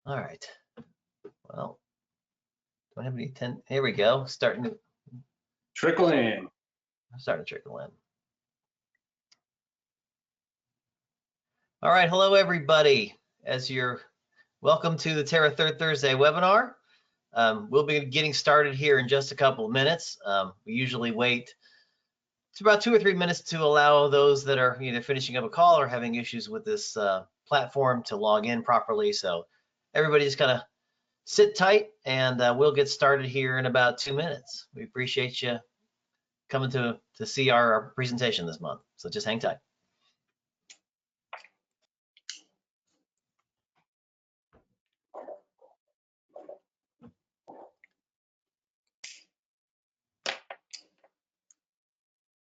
All right. Well, don't have any here we go. Starting to Trickle in. trickle in. All right. Hello, everybody. Welcome to the Terra Third Thursday webinar. We'll be getting started here in just a couple of minutes. We usually wait. It's about 2 or 3 minutes to allow those that are either finishing up a call or having issues with this platform to log in properly. So everybody just kind of sit tight, and we'll get started here in about 2 minutes. We appreciate you coming to see our presentation this month. So just hang tight.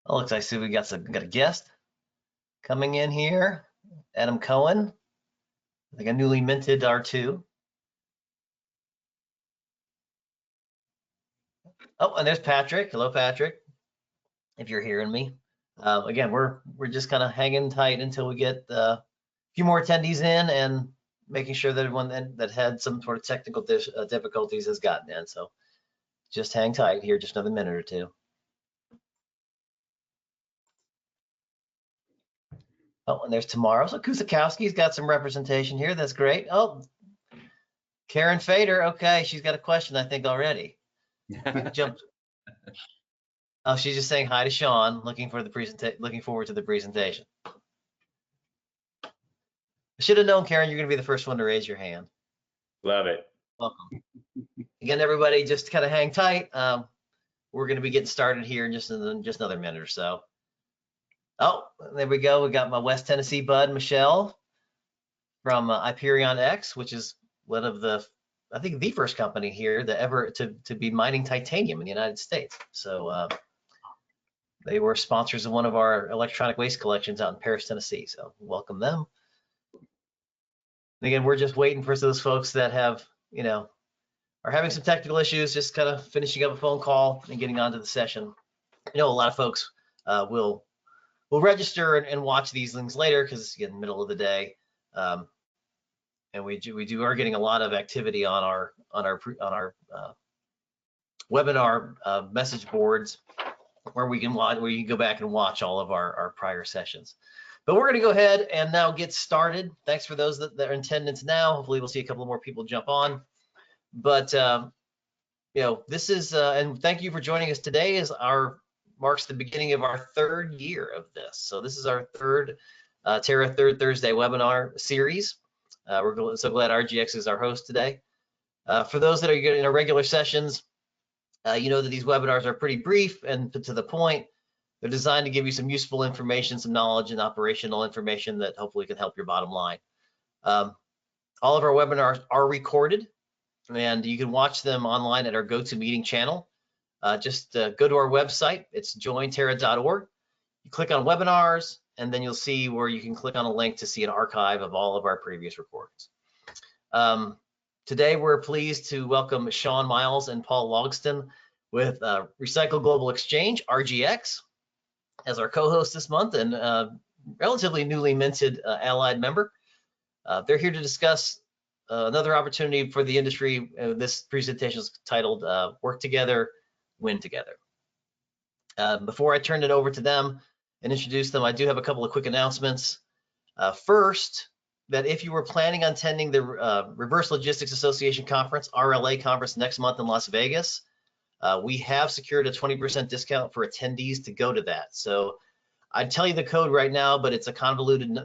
Oh, looks like I see we got a guest coming in here, Adam Cohen, like a newly minted R2. Oh, and there's Patrick. Hello, Patrick. If you're hearing me, again, we're just kind of hanging tight until we get a few more attendees in and making sure that everyone that had some sort of technical difficulties has gotten in. So just hang tight here, just another minute or two. Oh, and there's Tamara. So Kusakowski's got some representation here. That's great. Oh, Karen Fader. Okay, she's got a question, I think, already. Jumped. Oh, she's just saying hi to Sean. Looking forward to the presentation. I should have known, Karen, you're going to be the first one to raise your hand. Love it. Welcome. Again, everybody, just kind of hang tight. We're going to be getting started here in just another minute or so. Oh, there we go. We got my West Tennessee bud, Michelle, from Hyperion X, which is one of I think the first company here that ever to be mining titanium in the United States. So they were sponsors of one of our electronic waste collections out in Paris, Tennessee. So welcome them. And again, we're just waiting for those folks that have, are having some technical issues, just kind of finishing up a phone call and getting onto the session. A lot of folks will register and watch these things later because it's in the middle of the day. And we are getting a lot of activity on our webinar message boards where you can go back and watch all of our prior sessions. But we're going to go ahead and now get started. Thanks for those that are in attendance now. Hopefully we'll see a couple more people jump on. But this is and thank you for joining us today. Marks the beginning of our third year of this. So this is our third Terra Third Thursday webinar series. We're so glad RGX is our host today. For those that are in our regular sessions, you know that these webinars are pretty brief and to the point. They're designed to give you some useful information, some knowledge and operational information that hopefully can help your bottom line. All of our webinars are recorded, and you can watch them online at our GoToMeeting channel. Just go to our website. It's jointerra.org. You click on webinars, and then you'll see where you can click on a link to see an archive of all of our previous recordings. Today, we're pleased to welcome Sean Miles and Paul Logsdon with Recycle Global Exchange, RGX, as our co-host this month and relatively newly minted allied member. They're here to discuss another opportunity for the industry. This presentation is titled Work Together, Win Together. Before I turn it over to them and introduce them, I do have a couple of quick announcements. First, that if you were planning on attending the Reverse Logistics Association Conference, RLA Conference next month in Las Vegas, we have secured a 20% discount for attendees to go to that. So I'd tell you the code right now, but it's a convoluted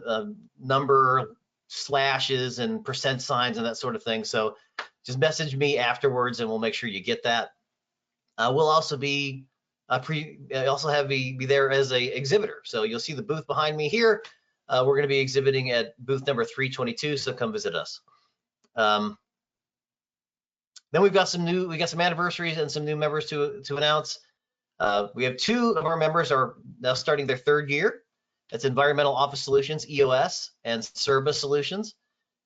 number, slashes and percent signs and that sort of thing. So just message me afterwards and we'll make sure you get that. We'll also be be there as a exhibitor. So you'll see the booth behind me here. We're going to be exhibiting at booth number 322. So come visit us. Then we've got some anniversaries and some new members to announce. We have 2 of our members are now starting their 3rd year. That's Environmental Office Solutions, EOS, and Cerba Solutions.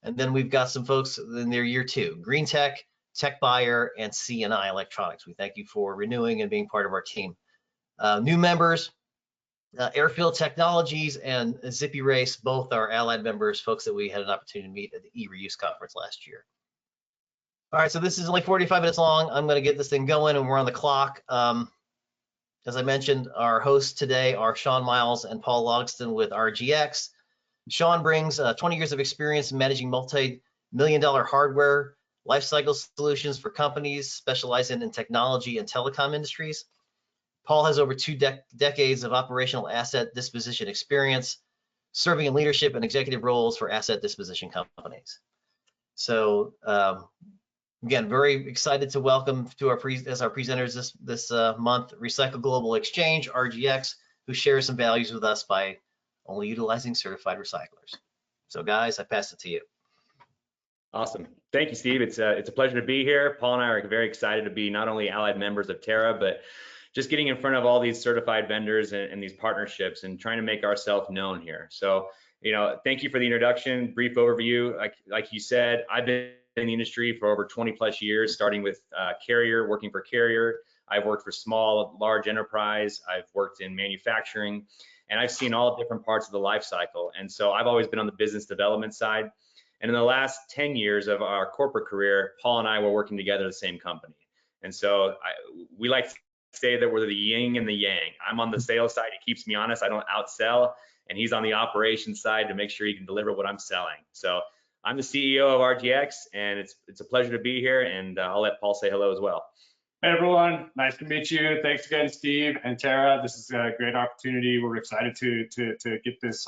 And then we've got some folks in their year 2, Green Tech, Tech Buyer, and CNI Electronics. We thank you for renewing and being part of our team. New members, Airfield Technologies and Zippy Race, both are allied members, folks that we had an opportunity to meet at the e-Reuse conference last year. All right, so this is only 45 minutes long. I'm going to get this thing going, and we're on the clock. As I mentioned, our hosts today are Sean Miles and Paul Logsdon with RGX. Sean brings 20 years of experience in managing multi-million-dollar hardware lifecycle solutions for companies specializing in technology and telecom industries. Paul has over two decades of operational asset disposition experience, serving in leadership and executive roles for asset disposition companies. So again, very excited to welcome to our presenters this month, Recycle Global Exchange, RGX, who shares some values with us by only utilizing certified recyclers. So guys, I pass it to you. Awesome. Thank you, Steve. It's a pleasure to be here. Paul and I are very excited to be not only allied members of Terra, but just getting in front of all these certified vendors and these partnerships and trying to make ourselves known here. So, thank you for the introduction, brief overview. Like you said, I've been in the industry for over 20 plus years, starting with Carrier, working for Carrier. I've worked for small, large enterprise. I've worked in manufacturing, and I've seen all different parts of the life cycle. And so I've always been on the business development side. And in the last 10 years of our corporate career, Paul and I were working together at the same company. And so we like to say that we're the yin and the yang. I'm on the sales side. He keeps me honest. I don't outsell. And he's on the operations side to make sure he can deliver what I'm selling. So I'm the CEO of RGX, and it's a pleasure to be here. And I'll let Paul say hello as well. Hey everyone, nice to meet you. Thanks again, Steve and Tara. This is a great opportunity. We're excited to get this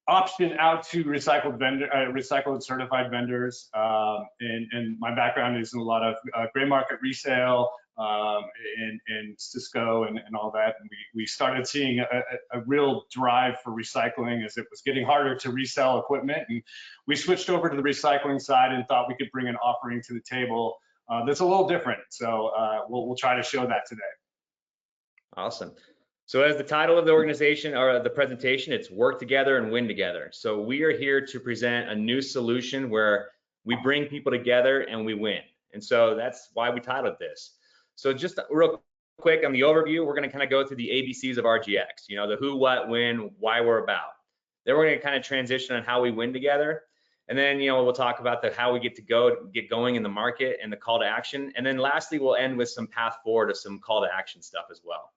option out to recycled and certified vendors. And my background is in a lot of gray market resale and Cisco and all that. And we started seeing a real drive for recycling as it was getting harder to resell equipment. And we switched over to the recycling side and thought we could bring an offering to the table that's a little different. So we'll try to show that today. Awesome. So as the title of the organization or the presentation, it's work together and win together. So we are here to present a new solution where we bring people together and we win. And so that's why we titled this. So just real quick on the overview, we're going to kind of go through the ABCs of RGX, the who, what, when, why we're about. Then we're going to kind of transition on how we win together. And then, we'll talk about how we get going in the market and the call to action. And then lastly, we'll end with some path forward to some call to action stuff as well.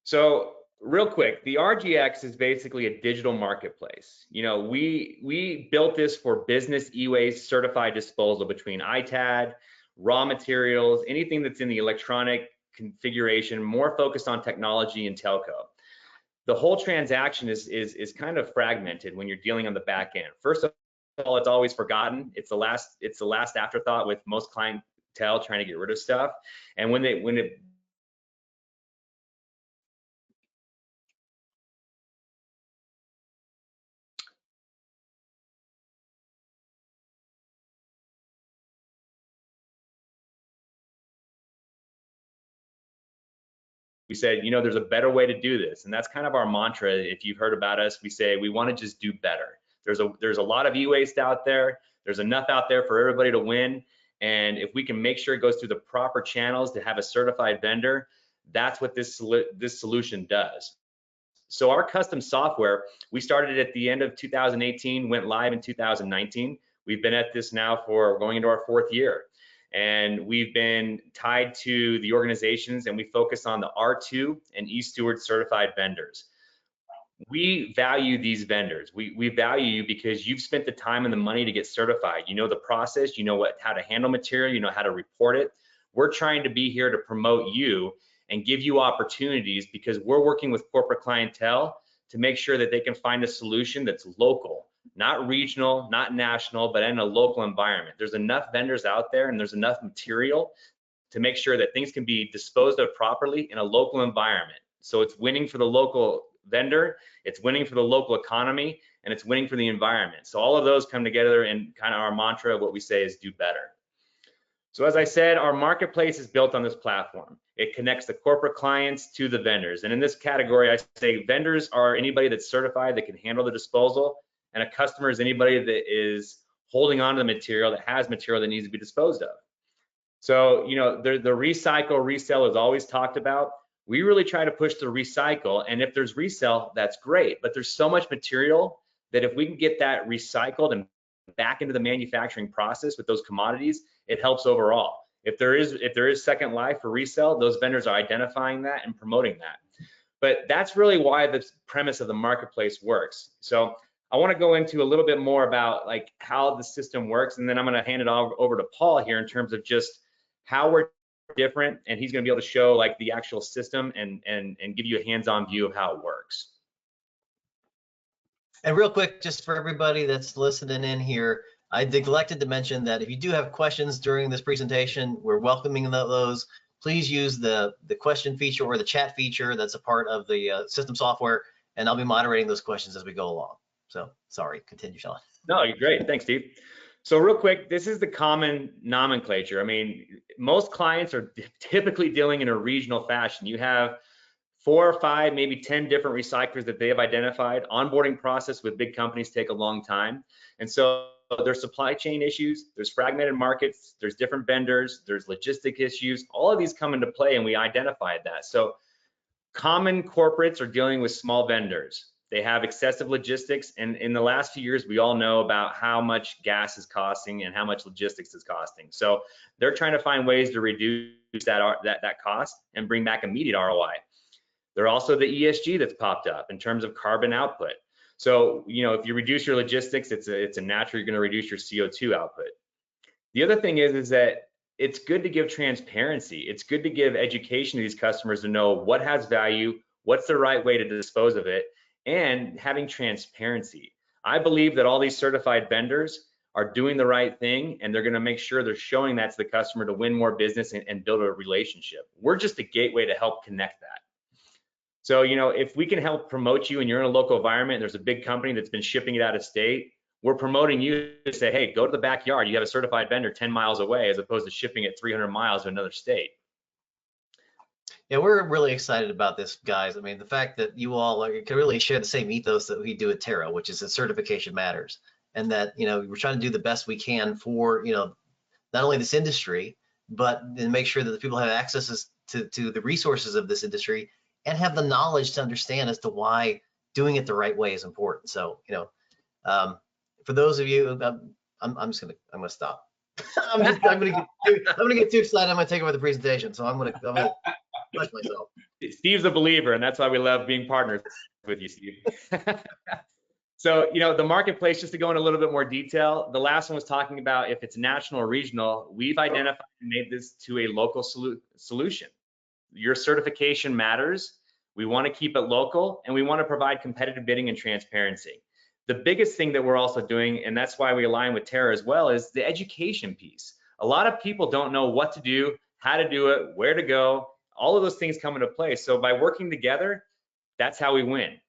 So real quick, the RGX is basically a digital marketplace. We built this for business e-waste certified disposal between ITAD, raw materials, anything that's in the electronic configuration, more focused on technology and telco. The whole transaction is kind of fragmented when you're dealing on the back end. First of all, it's always forgotten. It's the last afterthought with most clientele trying to get rid of stuff. And when it we said, there's a better way to do this. And that's kind of our mantra. If you've heard about us, we say we want to just do better. There's a lot of e-waste out there. There's enough out there for everybody to win. And if we can make sure it goes through the proper channels to have a certified vendor, that's what this solution does. So our custom software, we started at the end of 2018, went live in 2019. We've been at this now for going into our 4th year. And we've been tied to the organizations, and we focus on the R2 and e-Stewards certified vendors. We value these vendors. We value you because you've spent the time and the money to get certified. You know the process, you know how to handle material, you know how to report it. We're trying to be here to promote you and give you opportunities because we're working with corporate clientele to make sure that they can find a solution that's local. Not regional, not national, but in a local environment. There's enough vendors out there and there's enough material to make sure that things can be disposed of properly in a local environment. So it's winning for the local vendor, it's winning for the local economy, and it's winning for the environment. So all of those come together in kind of our mantra of what we say is do better. So as I said, our marketplace is built on this platform. It connects the corporate clients to the vendors. And in this category, I say vendors are anybody that's certified that can handle the disposal, and a customer is anybody that is holding on to the material, that has material that needs to be disposed of. So, the recycle, resell is always talked about. We really try to push the recycle, and if there's resell, that's great, but there's so much material that if we can get that recycled and back into the manufacturing process with those commodities, it helps overall. If there is second life for resale, those vendors are identifying that and promoting that. But that's really why the premise of the marketplace works. So I want to go into a little bit more about like how the system works, and then I'm going to hand it all over to Paul here in terms of just how we're different, and he's going to be able to show like the actual system and give you a hands-on view of how it works. And real quick, just for everybody that's listening in here, I neglected to mention that if you do have questions during this presentation, we're welcoming those. Please use the question feature or the chat feature that's a part of the system software, and I'll be moderating those questions as we go along. So sorry, continue, Sean. No, you're great. Thanks, Steve. So real quick, this is the common nomenclature. I mean, most clients are typically dealing in a regional fashion. You have 4 or 5, maybe 10 different recyclers that they have identified. Onboarding process with big companies take a long time. And so there's supply chain issues, there's fragmented markets, there's different vendors, there's logistic issues. All of these come into play, and we identified that. So common corporates are dealing with small vendors. They have excessive logistics, and in the last few years, we all know about how much gas is costing and how much logistics is costing. So they're trying to find ways to reduce that cost and bring back immediate ROI. There's also the ESG that's popped up in terms of carbon output. So, you know, if you reduce your logistics, it's a natural, you're going to reduce your CO2 output. The other thing is that it's good to give transparency. It's good to give education to these customers to know what has value, what's the right way to dispose of it, and having transparency. I believe that all these certified vendors are doing the right thing, and they're going to make sure they're showing that to the customer to win more business and build a relationship. We're just a gateway to help connect that. So, you know, if we can help promote you and you're in a local environment, and there's a big company that's been shipping it out of state, we're promoting you to say, hey, go to the backyard. You have a certified vendor 10 miles away, as opposed to shipping it 300 miles to another state. Yeah, we're really excited about this, guys. I mean, the fact that you all can really share the same ethos that we do at Terra, which is that certification matters, and that, you know, we're trying to do the best we can for, you know, not only this industry, but then make sure that the people have access to the resources of this industry and have the knowledge to understand as to why doing it the right way is important. So, you know, for those of you, I'm gonna stop. I'm gonna get too excited. I'm gonna take over the presentation. So I'm gonna push myself. Steve's a believer, and that's why we love being partners with you, Steve. So, you know, the marketplace, just to go in a little bit more detail, the last one was talking about if it's national or regional, we've identified and made this to a local solution. Your certification matters. We want to keep it local, and we want to provide competitive bidding and transparency. The biggest thing that we're also doing, and that's why we align with Terra as well, is the education piece. A lot of people don't know what to do, how to do it, where to go. All of those things come into play. So by working together, that's how we win.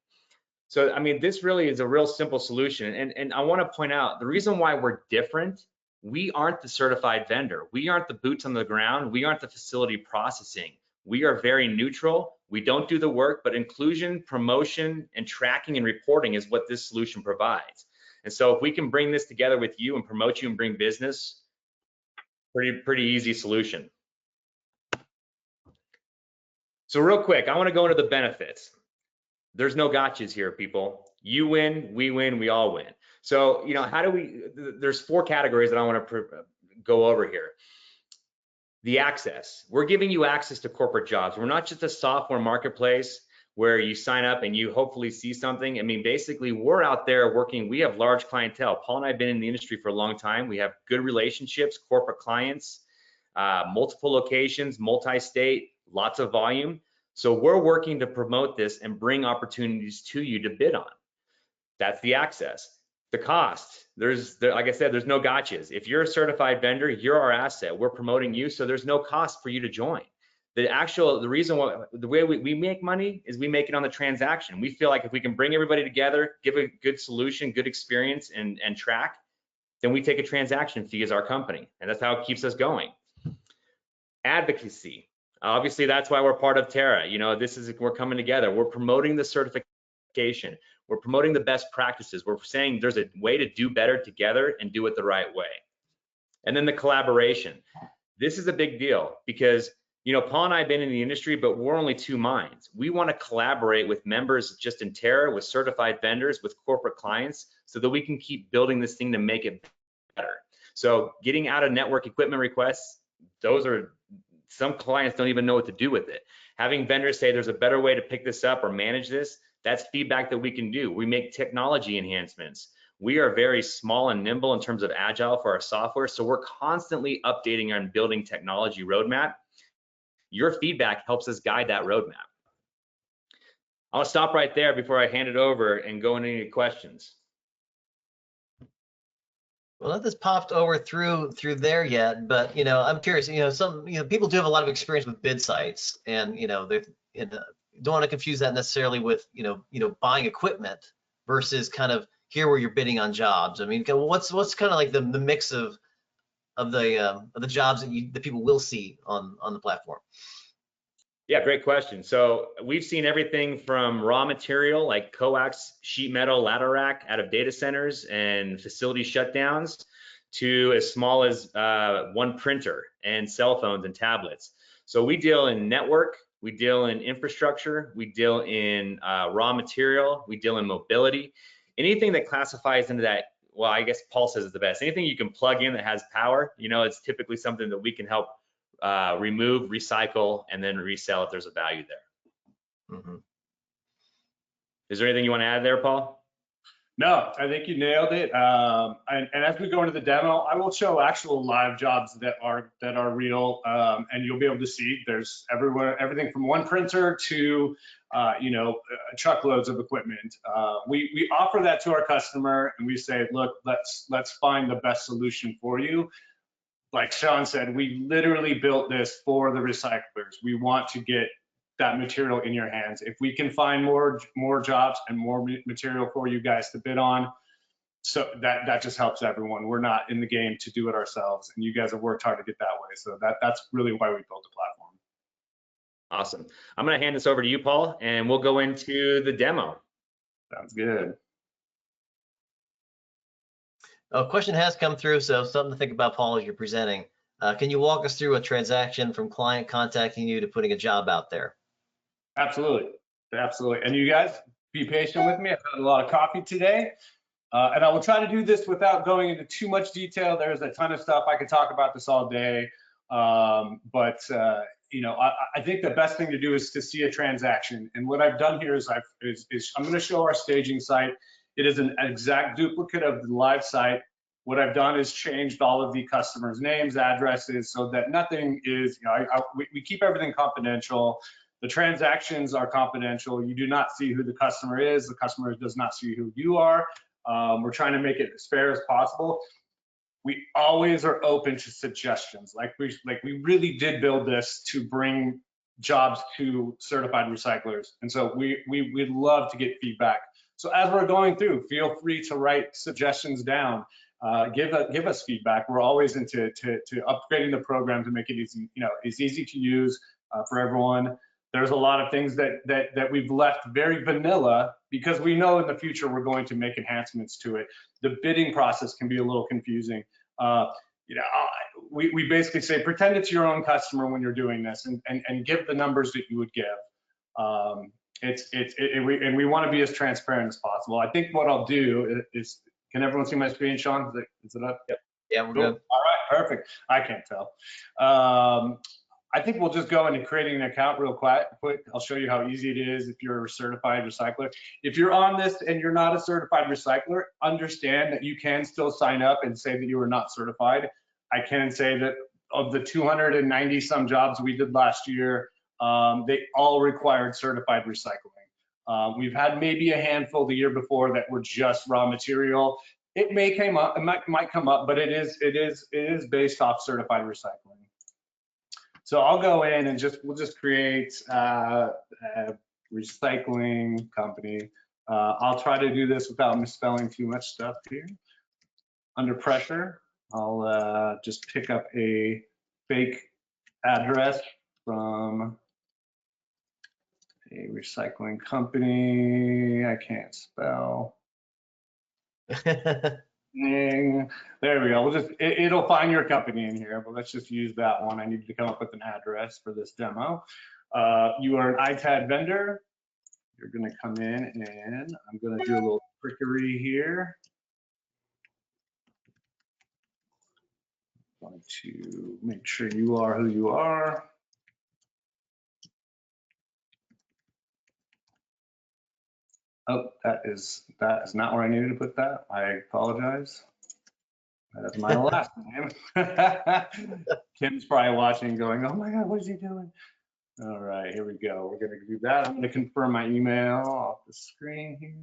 So, I mean, this really is a real simple solution. And I want to point out the reason why we're different, we aren't the certified vendor. We aren't the boots on the ground. We aren't the facility processing. We are very neutral. We don't do the work, but inclusion, promotion, and tracking and reporting is what this solution provides. And so if we can bring this together with you and promote you and bring business, pretty easy solution. So real quick, I want to go into the benefits. There's no gotchas here, people. You win, we all win. So, you know, how do we, there's 4 categories that I want to go over here. The access. We're giving you access to corporate jobs. We're not just a software marketplace where you sign up and you hopefully see something. I mean, basically, we're out there working. We have large clientele. Paul and I have been in the industry for a long time. We have good relationships, corporate clients, multiple locations, multi-state, lots of volume. So we're working to promote this and bring opportunities to you to bid on. That's the access. The cost, like I said, there's no gotchas. If you're a certified vendor, you're our asset. We're promoting you, so there's no cost for you to join. The reason why, the way we make money is we make it on the transaction. We feel like if we can bring everybody together, give a good solution, good experience, and track, then we take a transaction fee as our company, and that's how it keeps us going. Advocacy. Obviously, that's why we're part of Terra. You know, we're coming together. We're promoting the certification. We're promoting the best practices. We're saying there's a way to do better together and do it the right way. And then the collaboration. This is a big deal because, You know, Paul and I have been in the industry, but we're only two minds. We want to collaborate with members just in Terra, with certified vendors, with corporate clients, so that we can keep building this thing to make it better. So getting out of network equipment requests, those are, some clients don't even know what to do with it. Having vendors say there's a better way to pick this up or manage this, that's feedback that we can do. We make technology enhancements. We are very small and nimble in terms of agile for our software, so we're constantly updating and building technology roadmap. Your feedback helps us guide that roadmap. I'll stop right there before I hand it over and go into any questions. Well, nothing's popped over through there yet, but I'm curious. Some people do have a lot of experience with bid sites, and they don't want to confuse that necessarily with buying equipment versus kind of here where you're bidding on jobs. I mean, what's kind of like the mix of the jobs that people will see on the platform? Yeah, great question. So we've seen everything from raw material like coax, sheet metal, ladder rack out of data centers and facility shutdowns, to as small as one printer and cell phones and tablets. So we deal in network, we deal in infrastructure, we deal in raw material, we deal in mobility. Anything that classifies into that, well, I guess Paul says it's the best. Anything you can plug in that has power, it's typically something that we can help remove, recycle, and then resell if there's a value there. Mm-hmm. Is there anything you want to add there, Paul? No, I think you nailed it. And as we go into the demo, I will show actual live jobs that are real, and you'll be able to see there's everything from one printer to truckloads of equipment. We offer that to our customer, and we say, look, let's find the best solution for you. Like Sean said, we literally built this for the recyclers. We want to get that material in your hands. If we can find more jobs and more material for you guys to bid on, so that just helps everyone. We're not in the game to do it ourselves, and you guys have worked hard to get that way. So that's really why we built the platform. Awesome. I'm going to hand this over to you, Paul, and we'll go into the demo. Sounds good. A question has come through, so something to think about, Paul, as you're presenting. Can you walk us through a transaction from client contacting you to putting a job out there? Absolutely. And you guys, be patient with me. I've had a lot of coffee today, and I will try to do this without going into too much detail. There's a ton of stuff. I could talk about this all day, but I think the best thing to do is to see a transaction. And what I've done here is I'm going to show our staging site. It is an exact duplicate of the live site. What I've done is changed all of the customers' names, addresses, so that nothing is, we keep everything confidential. The transactions are confidential. You do not see who the customer is. The customer does not see who you are. We're trying to make it as fair as possible. We always are open to suggestions. Like we really did build this to bring jobs to certified recyclers. And so we'd love to get feedback. So as we're going through, feel free to write suggestions down. Give us feedback. We're always into upgrading the program to make it easy. It's easy to use for everyone. There's a lot of things that we've left very vanilla because we know in the future we're going to make enhancements to it. The bidding process can be a little confusing. We basically say pretend it's your own customer when you're doing this, and give the numbers that you would give. And we want to be as transparent as possible. I think what I'll do is, can everyone see my screen, Sean? Is it up? Yep. Yeah, we're cool. good. All right, perfect. I can't tell. I think we'll just go into creating an account real quick. I'll show you how easy it is if you're a certified recycler. If you're on this and you're not a certified recycler, understand that you can still sign up and say that you are not certified. I can say that of the 290 some jobs we did last year, they all required certified recycling. We've had maybe a handful the year before that were just raw material. It may come up, it might come up, but it is based off certified recycling. So I'll go in and we'll just create a recycling company. I'll try to do this without misspelling too much stuff here. Under pressure, I'll just pick up a fake address from a recycling company. I can't spell. There we go. We'll just, it'll find your company in here, but let's just use that one. I need to come up with an address for this demo. You are an ITAD vendor. You're going to come in and I'm going to do a little trickery here. Want to make sure you are who you are. Oh, that is not where I needed to put that. I apologize. That is my last name. Kim's probably watching going, oh my God, what is he doing? All right, here we go. We're going to do that. I'm going to confirm my email off the screen here.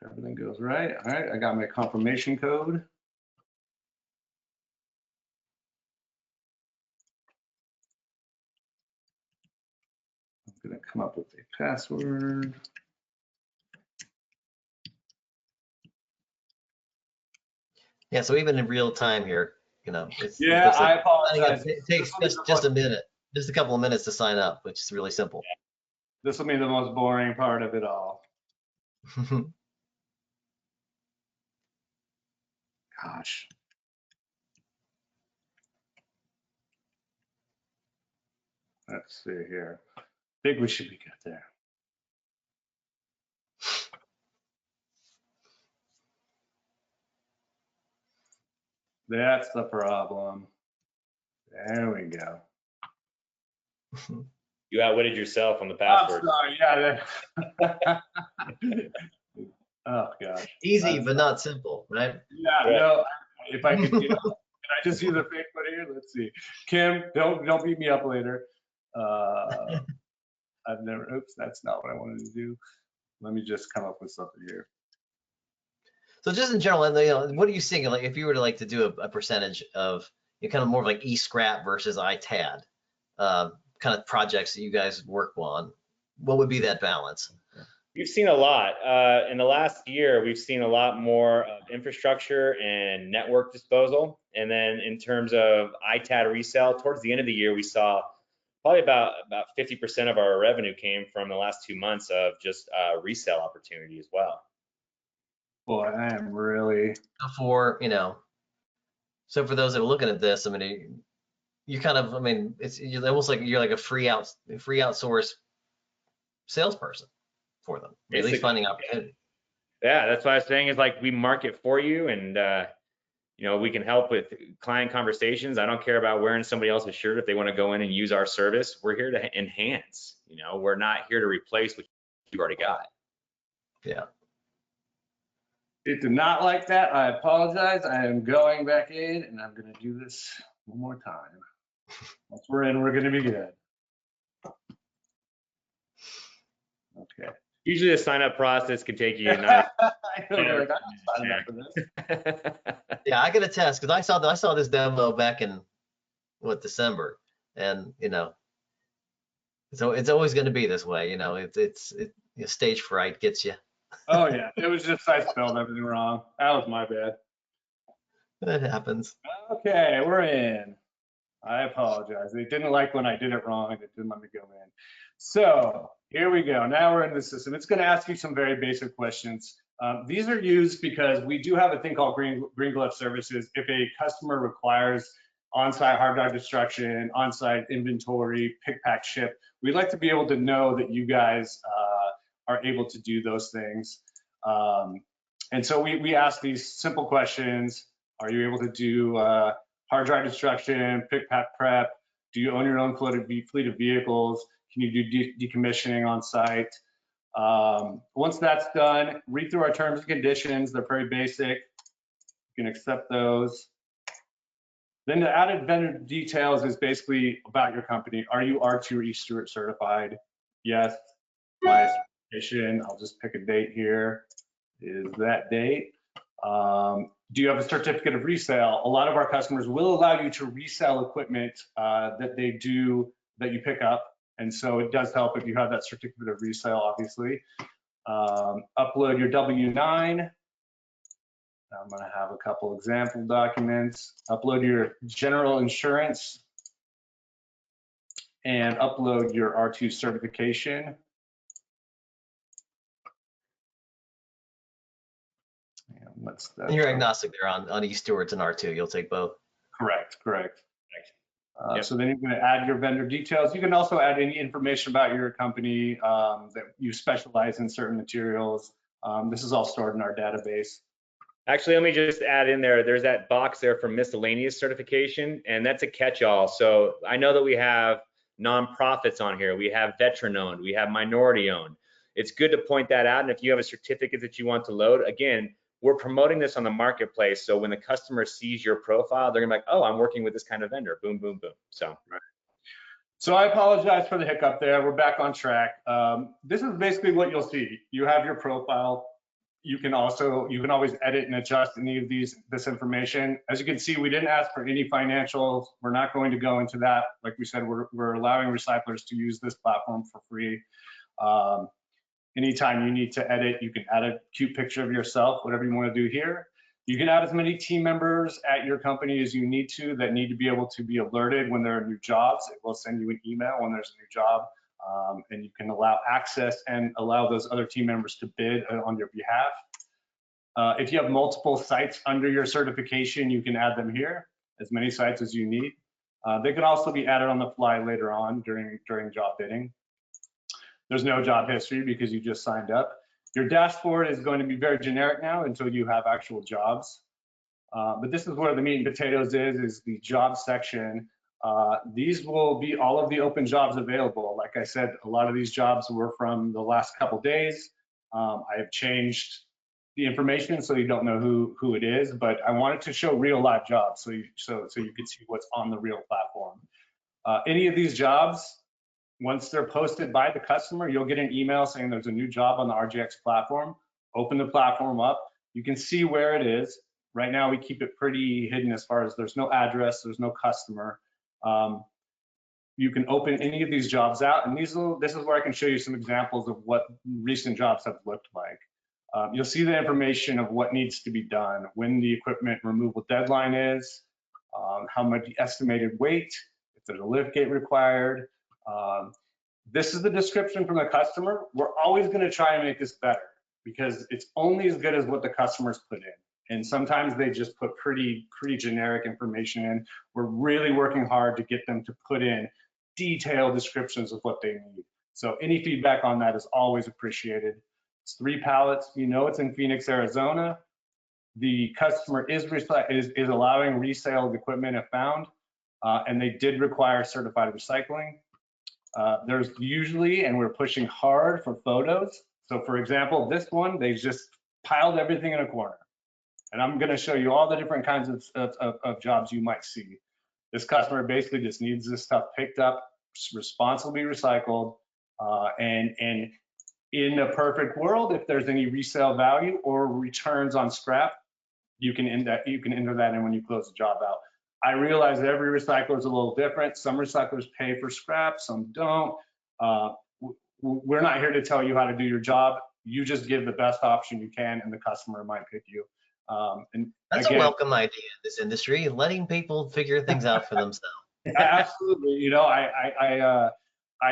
Everything goes right. All right, I got my confirmation code. I'm going to come up with a password. Yeah, so even in real time here, Yeah, I apologize. It takes just a minute, just a couple of minutes to sign up, which is really simple. This will be the most boring part of it all. Gosh. Let's see here. I think we should be good there. That's the problem. There we go. You outwitted yourself on the password. I'm sorry, yeah. Oh gosh. Easy, but not simple, right? Yeah, right. No, if I could, can I just use a fake one here? Let's see. Kim, don't beat me up later. I've never, oops, that's not what I wanted to do. Let me just come up with something here. So just in general, what are you seeing? Like, if you were to do a percentage of kind of more of like e-scrap versus ITAD kind of projects that you guys work on, what would be that balance? We've seen a lot. In the last year, we've seen a lot more of infrastructure and network disposal. And then in terms of ITAD resale, towards the end of the year, we saw probably about 50% of our revenue came from the last 2 months of just resale opportunity as well. Boy, I am really. So for those that are looking at this, I mean, you kind of, I mean, it's almost like you're like a free outsource salesperson for them, basically, at least finding opportunity. Yeah, that's what I was saying is like we market for you, and we can help with client conversations. I don't care about wearing somebody else's shirt if they want to go in and use our service. We're here to enhance. We're not here to replace what you've already got. Yeah. It did not like that. I apologize. I am going back in and I'm going to do this one more time. Once we're in, we're going to be good. Okay. Usually the sign up process can take you 9. I'm signing up for this. Yeah, I can attest because I saw this demo back in December, and so it's always going to be this way. It's stage fright gets you. Oh yeah, it was just I spelled everything wrong. That was my bad. It happens. Okay, we're in. I apologize. They didn't like when I did it wrong. It didn't let me go in. So here we go. Now we're in the system. It's going to ask you some very basic questions. These are used because we do have a thing called green glove services. If a customer requires on-site hard drive destruction, on-site inventory, pick, pack, ship, we'd like to be able to know that you guys are able to do those things. And so we ask these simple questions. Are you able to do hard drive destruction, pick, pack, prep? Do you own your own fleet of vehicles? Can you do decommissioning on site? Once that's done, read through our terms and conditions. They're very basic. You can accept those. Then the added vendor details is basically about your company. Are you R2 or e-Steward certified? Yes. My certification, I'll just pick a date here, is that date. Do you have a certificate of resale? A lot of our customers will allow you to resell equipment that you pick up. And so it does help if you have that certificate of resale, obviously. Upload your W-9. I'm going to have a couple example documents. Upload your general insurance and upload your R2 certification. What's that? And you're agnostic there on e-Stewards and R2. You'll take both. Correct. Yep. So then you're going to add your vendor details. You can also add any information about your company, that you specialize in certain materials. This is all stored in our database. Actually, let me just add in there, there's that box there for miscellaneous certification, and that's a catch-all. So I know that we have nonprofits on here, we have veteran-owned, we have minority-owned. It's good to point that out, and if you have a certificate that you want to load, again, we're promoting this on the marketplace, so when the customer sees your profile, they're gonna be like, oh, I'm working with this kind of vendor, boom, boom, boom. So. Right. So I apologize for the hiccup there. We're back on track. This is basically what you'll see. You have your profile. You can always edit and adjust any of this information. As you can see, we didn't ask for any financials. We're not going to go into that. Like we said, we're allowing recyclers to use this platform for free. Anytime you need to edit, you can add a cute picture of yourself, whatever you want to do here. You can add as many team members at your company as you need to that need to be able to be alerted when there are new jobs. It will send you an email when there's a new job, and you can allow access and allow those other team members to bid on your behalf. If you have multiple sites under your certification, you can add them here, as many sites as you need. They can also be added on the fly later on during job bidding. There's no job history because you just signed up. Your dashboard is going to be very generic now until you have actual jobs. But this is where the meat and potatoes is the job section. These will be all of the open jobs available. Like I said, a lot of these jobs were from the last couple days. I have changed the information so you don't know who it is, but I wanted to show real live jobs so you can see what's on the real platform. Any of these jobs, once they're posted by the customer, you'll get an email saying there's a new job on the RGX platform. Open the platform up. You can see where it is. Right now, we keep it pretty hidden as far as there's no address, there's no customer. You can open any of these jobs out, and this is where I can show you some examples of what recent jobs have looked like. You'll see the information of what needs to be done, when the equipment removal deadline is, how much estimated weight, if there's a lift gate required. This is the description from the customer. We're always going to try and make this better because it's only as good as what the customers put in. And sometimes they just put pretty generic information in. We're really working hard to get them to put in detailed descriptions of what they need. So any feedback on that is always appreciated. It's 3 pallets. You know it's in Phoenix, Arizona. The customer is allowing resale of equipment if found, and they did require certified recycling. There's usually, and we're pushing hard for photos. So for example, this one, they just piled everything in a corner. And I'm going to show you all the different kinds of jobs you might see. This customer basically just needs this stuff picked up, responsibly recycled, and in a perfect world, if there's any resale value or returns on scrap, you can enter that in when you close the job out. I realize that every recycler is a little different. Some recyclers pay for scrap, some don't. We're not here to tell you how to do your job. You just give the best option you can, and the customer might pick you. And that's again, a welcome idea in this industry, letting people figure things out for themselves. Absolutely. You know,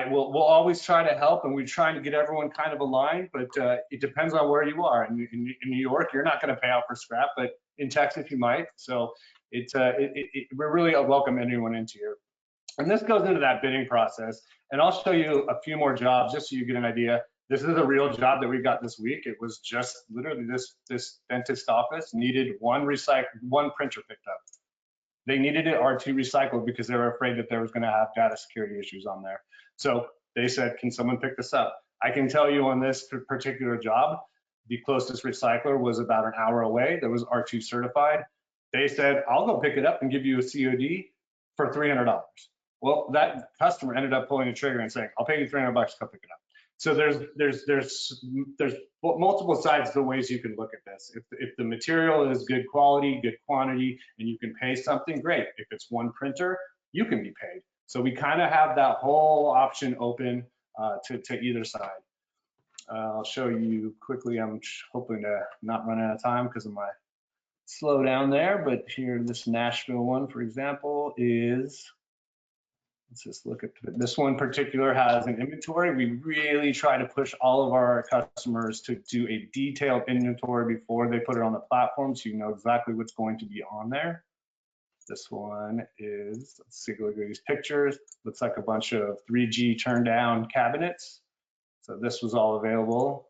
we'll always try to help, and we're trying to get everyone kind of aligned, but it depends on where you are. In New York, you're not going to pay out for scrap, but in Texas, you might. So we're really welcome anyone into here. And this goes into that bidding process. And I'll show you a few more jobs just so you get an idea. This is a real job that we got this week. It was just literally this dentist office needed one printer picked up. They needed it R2 recycled because they were afraid that there was going to have data security issues on there. So they said, can someone pick this up? I can tell you on this particular job, the closest recycler was about an hour away. That was R2 certified. They said, I'll go pick it up and give you a COD for $300. Well, that customer ended up pulling the trigger and saying, I'll pay you $300 to go pick it up. So there's multiple sides to the ways you can look at this. If the material is good quality, good quantity, and you can pay something, great. If it's one printer, you can be paid. So we kind of have that whole option open to either side. I'll show you quickly. I'm hoping to not run out of time because of my slow down there, but here, this Nashville one, for example, is let's just look at this one in particular has an inventory. We really try to push all of our customers to do a detailed inventory before they put it on the platform, so you know exactly what's going to be on there. This one is, let's see, look at these pictures. Looks like a bunch of 3G turn down cabinets. So this was all available.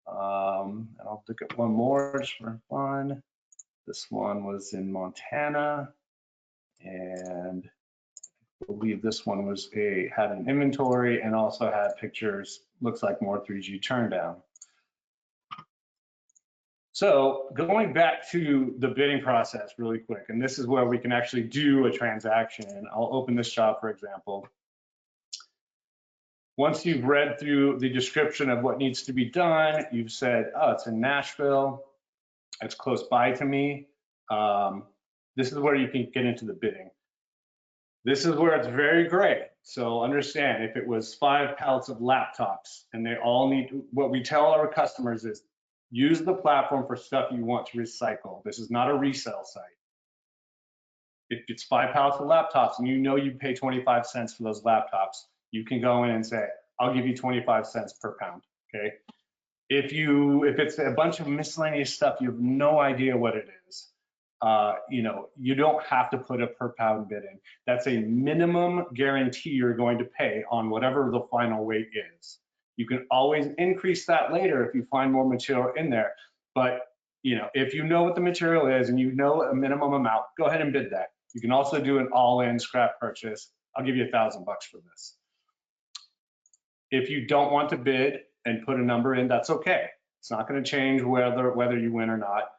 And I'll look at one more just for fun. This one was in Montana, and I believe this one was had an inventory and also had pictures. Looks like more 3G turn down. So going back to the bidding process really quick, and this is where we can actually do a transaction. I'll open this shop, for example. Once you've read through the description of what needs to be done, you've said, oh, it's in Nashville, it's close by to me. This is where you can get into the bidding. This is where it's very gray. So understand, if it was 5 pallets of laptops and they all need, what we tell our customers is, use the platform for stuff you want to recycle. This is not a resale site. If it's 5 pallets of laptops and you know you pay 25 cents for those laptops, you can go in and say, I'll give you 25 cents per pound, okay? If it's a bunch of miscellaneous stuff, you have no idea what it is. You know, you don't have to put a per pound bid in. That's a minimum guarantee you're going to pay on whatever the final weight is. You can always increase that later if you find more material in there. But, you know, if you know what the material is and you know a minimum amount, go ahead and bid that. You can also do an all-in scrap purchase. I'll give you $1,000 for this. If you don't want to bid and put a number in, that's okay. It's not going to change whether you win or not.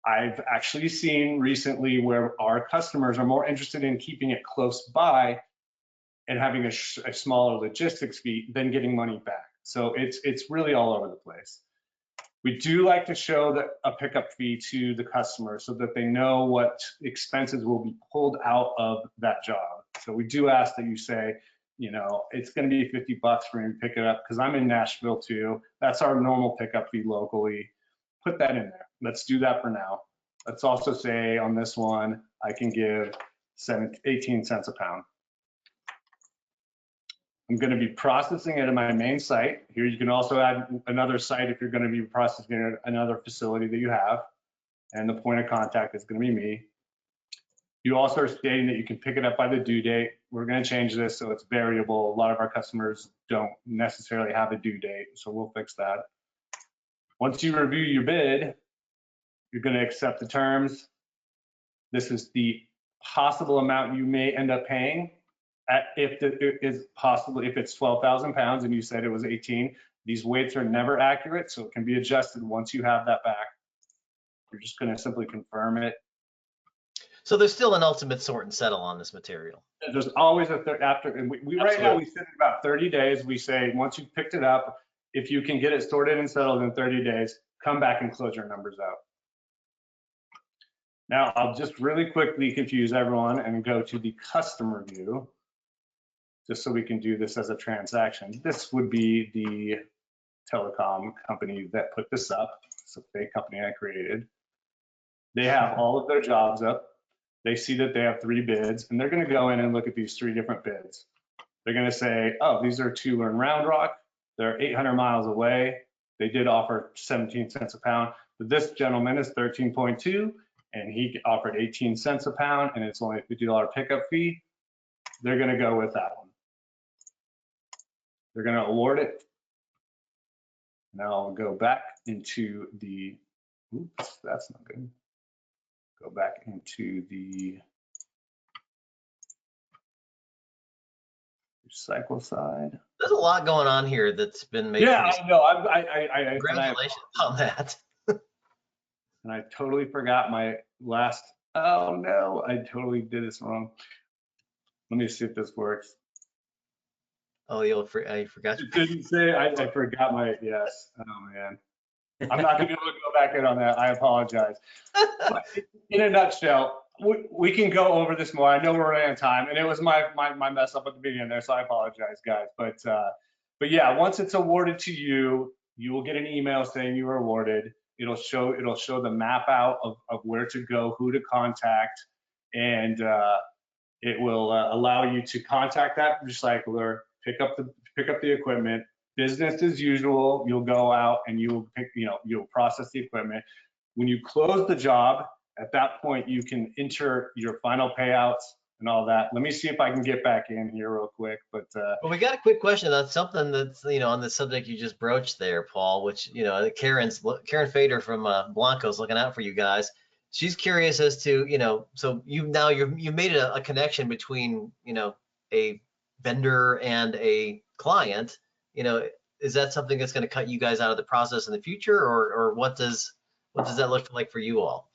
I've actually seen recently where our customers are more interested in keeping it close by and having a smaller logistics fee than getting money back. So it's really all over the place. We do like to show a pickup fee to the customer so that they know what expenses will be pulled out of that job. So we do ask that you say, you know, it's going to be $50 for me to pick it up because I'm in Nashville too. That's our normal pickup fee locally. Put that in there. Let's do that for now. Let's also say on this one, I can give 18 cents a pound. I'm going to be processing it in my main site. Here you can also add another site if you're going to be processing it at another facility that you have. And the point of contact is going to be me. You also are stating that you can pick it up by the due date. We're going to change this so it's variable. A lot of our customers don't necessarily have a due date, so we'll fix that. Once you review your bid, you're going to accept the terms. This is the possible amount you may end up paying. If it is possible, if it's 12,000 pounds and you said it was 18, these weights are never accurate, so it can be adjusted once you have that back. You're just going to simply confirm it. So there's still an ultimate sort and settle on this material. There's always a after, and we right now we sit at about 30 days. We say once you've picked it up, if you can get it sorted and settled in 30 days, come back and close your numbers out. Now I'll just really quickly confuse everyone and go to the customer view, just so we can do this as a transaction. This would be the telecom company that put this up. It's a fake company I created. They have all of their jobs up. They see that they have 3 bids, and they're going to go in and look at these 3 different bids. They're going to say, oh, these are 2 in Round Rock. They're 800 miles away. They did offer 17 cents a pound, but this gentleman is 13.2, and he offered 18 cents a pound, and it's only a $50 pickup fee. They're going to go with that one. They're going to award it. Now I'll go back into the, oops, that's not good. Go back into the recycle side. There's a lot going on here that's been made. Yeah, I know. Congratulations on that. And I totally forgot my last, oh no, I totally did this wrong. Let me see if this works. Oh, I forgot. It didn't say, I forgot my, yes, oh man. I'm not gonna be able to go back in on that, I apologize. But in a nutshell, we can go over this more. I know we're running out of time, and it was my mess up at the beginning there, so I apologize, guys. But yeah, once it's awarded to you, you will get an email saying you were awarded. It'll show the map out of where to go, who to contact, and It will allow you to contact that recycler, pick up the equipment, business as usual. You'll go out and you'll process the equipment. When you close the job, at that point, you can enter your final payouts and all that. Let me see if I can get back in here real quick. But well, we got a quick question on something that's, on the subject you just broached there, Paul, which, Karen Fader from Blanco's looking out for you guys. She's curious as to, so you've made a connection between, a vendor and a client. Is that something that's going to cut you guys out of the process in the future, or what does that look like for you all?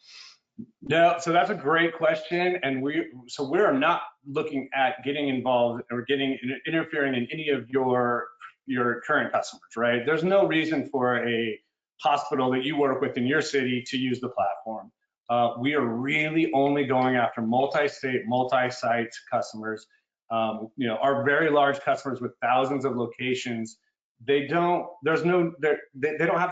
No, so that's a great question, and we're not looking at getting involved or interfering in any of your current customers, right? There's no reason for a hospital that you work with in your city to use the platform. We are really only going after multi-state, multi-site customers. Our very large customers with thousands of locations, they don't have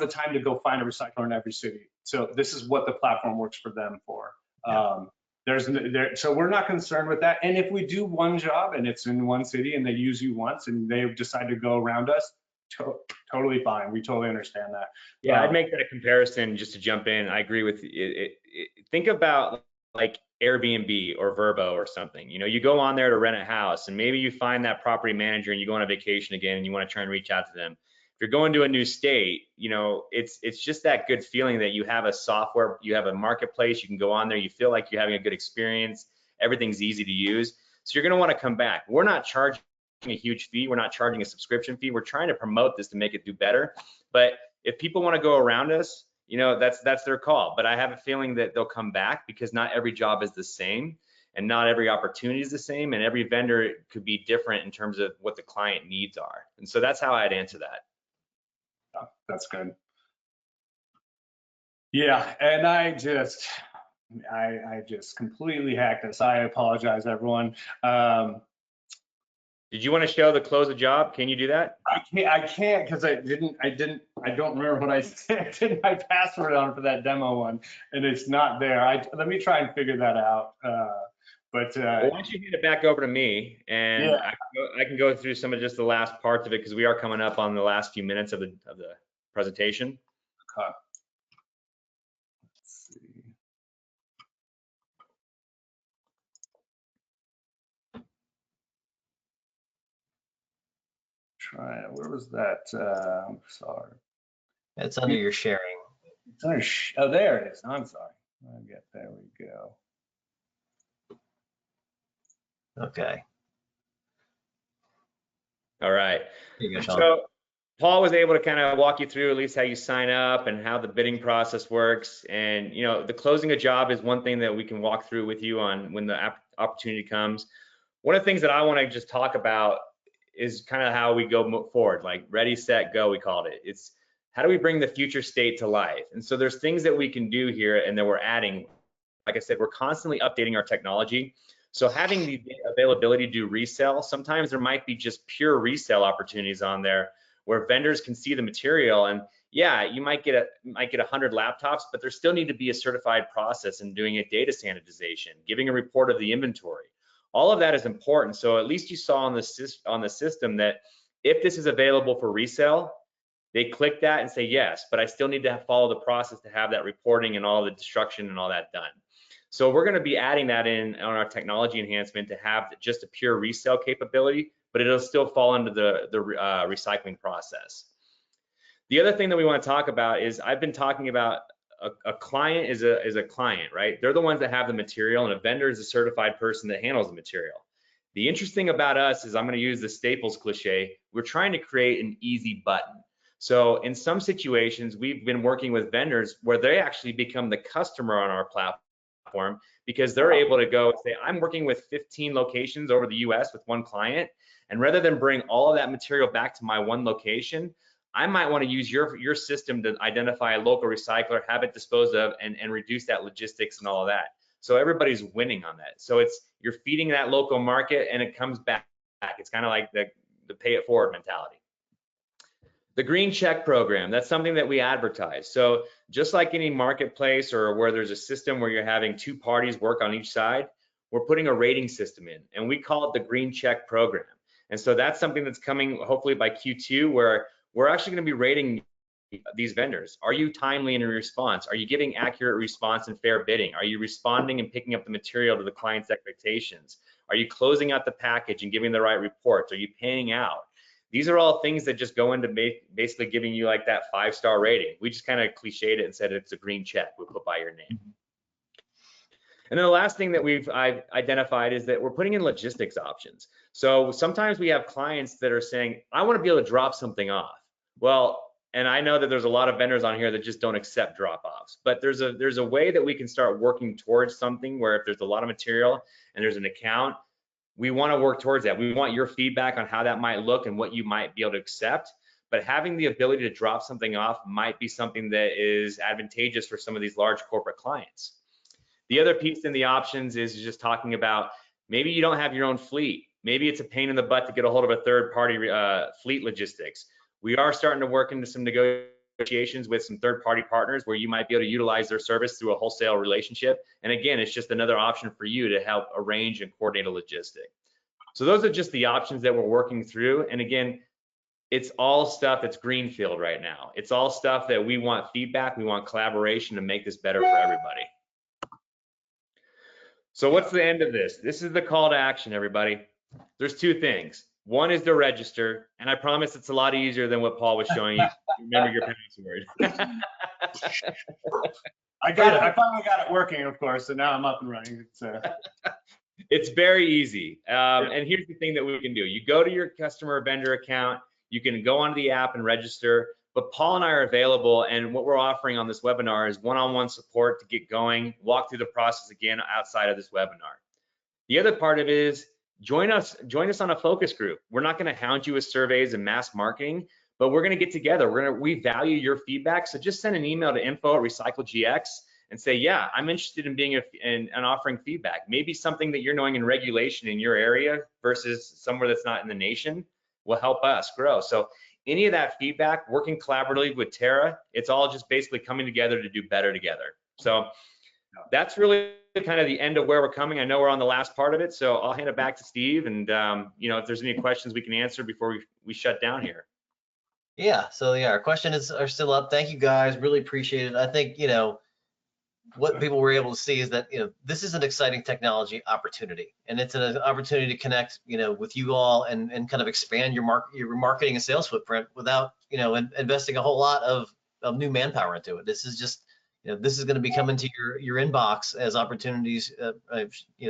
the time to go find a recycler in every city. So this is what the platform works for them for. So we're not concerned with that. And if we do one job and it's in one city and they use you once and they decide to go around us, totally fine. We totally understand that. Yeah, I'd make that a comparison just to jump in. I agree with you. Think about like Airbnb or Vrbo or something. You go on there to rent a house and maybe you find that property manager and you go on a vacation again and you want to try and reach out to them. If you're going to a new state, it's just that good feeling that you have a software, you have a marketplace, you can go on there, you feel like you're having a good experience, everything's easy to use. So you're going to want to come back. We're not charging a huge fee, we're not charging a subscription fee. We're trying to promote this to make it do better. But if people want to go around us, that's their call. But I have a feeling that they'll come back because not every job is the same and not every opportunity is the same, and every vendor could be different in terms of what the client needs are. And so that's how I'd answer that. That's good. Yeah, and I just completely hacked this. I apologize, everyone. Did you want to show the close a job? Can you do that? I can't because I don't remember what I did my password on for that demo one, and it's not there. Let me try and figure that out. Well, why don't you hand it back over to me, and yeah. I can go through some of just the last parts of it because we are coming up on the last few minutes of the presentation. Okay. Let's see. Where was that? I'm sorry. It's under your sharing. It's under oh, there it is. I'm sorry. There we go. Okay. All right. Here you go, Sean. So Paul was able to kind of walk you through at least how you sign up and how the bidding process works. And, the closing a job is one thing that we can walk through with you on when the opportunity comes. One of the things that I want to just talk about is kind of how we go forward, like ready, set, go, we called it. It's how do we bring the future state to life? And so there's things that we can do here and that we're adding. Like I said, we're constantly updating our technology. So having the availability to do resale, sometimes there might be just pure resale opportunities on there where vendors can see the material. And yeah, you might get 100 laptops, but there still need to be a certified process in doing a data sanitization, giving a report of the inventory. All of that is important. So at least you saw on the system that if this is available for resale, they click that and say yes, but I still need to follow the process to have that reporting and all the destruction and all that done. So we're going to be adding that in on our technology enhancement to have just a pure resale capability, but it'll still fall into the recycling process. The other thing that we want to talk about is I've been talking about a client is a client, right? They're the ones that have the material, and a vendor is a certified person that handles the material. The interesting about us is I'm going to use the Staples cliche. We're trying to create an easy button. So in some situations, we've been working with vendors where they actually become the customer on our platform because they're able to go and say, I'm working with 15 locations over the US with one client, and rather than bring all of that material back to my one location, I might want to use your system to identify a local recycler, have it disposed of, and reduce that logistics and all of that. So everybody's winning on that. So you're feeding that local market and it comes back. It's kind of like the pay it forward mentality. The green check program, that's something that we advertise. So just like any marketplace or where there's a system where you're having two parties work on each side, we're putting a rating system in, and we call it the green check program. And so that's something that's coming hopefully by Q2, where we're actually going to be rating these vendors. Are you timely in your response? Are you giving accurate response and fair bidding? Are you responding and picking up the material to the client's expectations? Are you closing out the package and giving the right reports? Are you paying out? These are all things that just go into basically giving you like that 5-star rating. We just kind of cliched it and said it's a green check we put by your name. And then the last thing that I've identified is that we're putting in logistics options. So sometimes we have clients that are saying, I want to be able to drop something off. Well, and I know that there's a lot of vendors on here that just don't accept drop-offs, but there's a way that we can start working towards something where if there's a lot of material and there's an account, we want to work towards that. We want your feedback on how that might look and what you might be able to accept. But having the ability to drop something off might be something that is advantageous for some of these large corporate clients. The other piece in the options is just talking about maybe you don't have your own fleet. Maybe it's a pain in the butt to get a hold of a third-party fleet logistics. We are starting to work into some negotiations with some third-party partners where you might be able to utilize their service through a wholesale relationship. And again, it's just another option for you to help arrange and coordinate a logistic. So those are just the options that we're working through. And again, it's all stuff that's greenfield right now. It's all stuff that we want feedback, we want collaboration to make this better for everybody. So what's the end of this? This is the call to action, everybody. There's two things. One is to register, and I promise it's a lot easier than what Paul was showing you. Remember your password. I finally got it working, of course, so now I'm up and running. It's very easy. And here's the thing that we can do. You go to your customer vendor account, you can go onto the app and register, but Paul and I are available, and what we're offering on this webinar is one-on-one support to get going, walk through the process again outside of this webinar. The other part of it is join us on a focus group. We're not going to hound you with surveys and mass marketing, but we're going to get together. We value your feedback, so just send an email to info@recyclegx and say, yeah, I'm interested in being in offering feedback. Maybe something that you're knowing in regulation in your area versus somewhere that's not in the nation will help us grow. So any of that feedback, working collaboratively with Tara, it's all just basically coming together to do better together. So that's really kind of the end of where we're coming. I know we're on the last part of it, so I'll hand it back to Steve, and if there's any questions we can answer before we shut down here. Yeah, so yeah, our questions are still up. Thank you guys, really appreciate it. I think, what people were able to see is that, this is an exciting technology opportunity, and it's an opportunity to connect, with you all and kind of expand your marketing and sales footprint without, investing a whole lot of new manpower into it. This is just, this is going to be coming to your inbox as opportunities,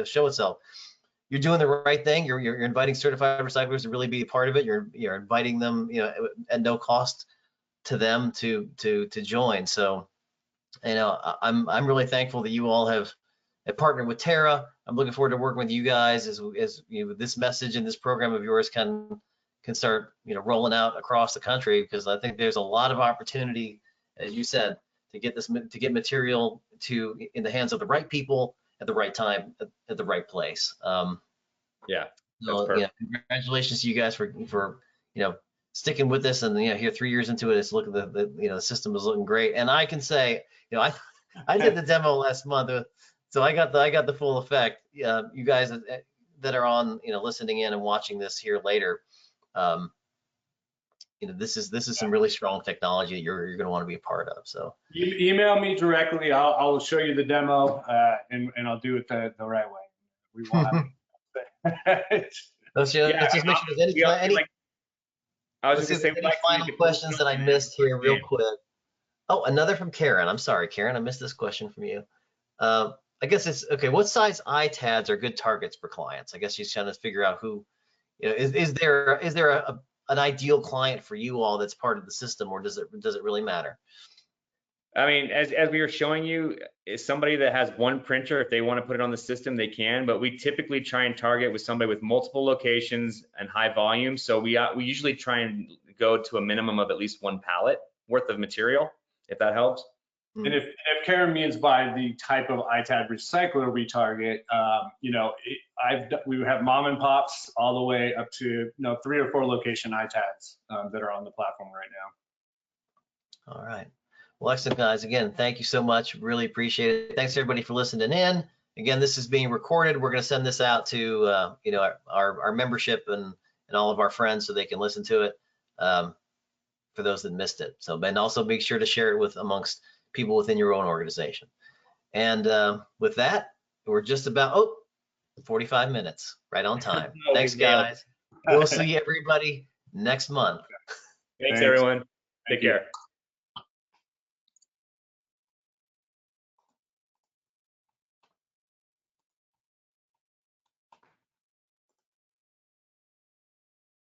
show itself. You're doing the right thing. You're inviting certified recyclers to really be a part of it. You're inviting them, at no cost to them to join. So, I'm really thankful that you all have partnered with Tara. I'm looking forward to working with you guys as this message and this program of yours can start, rolling out across the country, because I think there's a lot of opportunity, as you said, to get material in the hands of the right people at the right time at the right place. Yeah. So, congratulations to you guys for sticking with this, and here 3 years into it, it's looking the system is looking great. And I can say, I did the demo last month, so I got the full effect. You guys that are on, listening in and watching this here later, this is some really strong technology that you're going to want to be a part of. So email me directly. I'll show you the demo, and I'll do it the right way. We won't have let's just make sure there's any final questions that I missed here real quick. Oh, another from Karen. I'm sorry, Karen, I missed this question from you. I guess it's okay. What size ITADs are good targets for clients? I guess she's trying to figure out who, is there an ideal client for you all that's part of the system, or does it really matter? I mean, as we were showing you, is somebody that has one printer, if they want to put it on the system, they can, but we typically try and target with somebody with multiple locations and high volume. So we usually try and go to a minimum of at least one pallet worth of material, if that helps. And if Karen means by the type of ITAD recycler we target, we have mom and pops all the way up to 3 or 4 location ITADs that are on the platform right now. All right. Well, excellent, guys. Again, thank you so much. Really appreciate it. Thanks everybody for listening in. Again, this is being recorded. We're going to send this out to you know, our membership and all of our friends so they can listen to it, for those that missed it. So, and also make sure to share it with amongst people within your own organization. And with that, we're just about 45 minutes, right on time. Thanks, guys. We'll see everybody next month. Thanks everyone. Take care.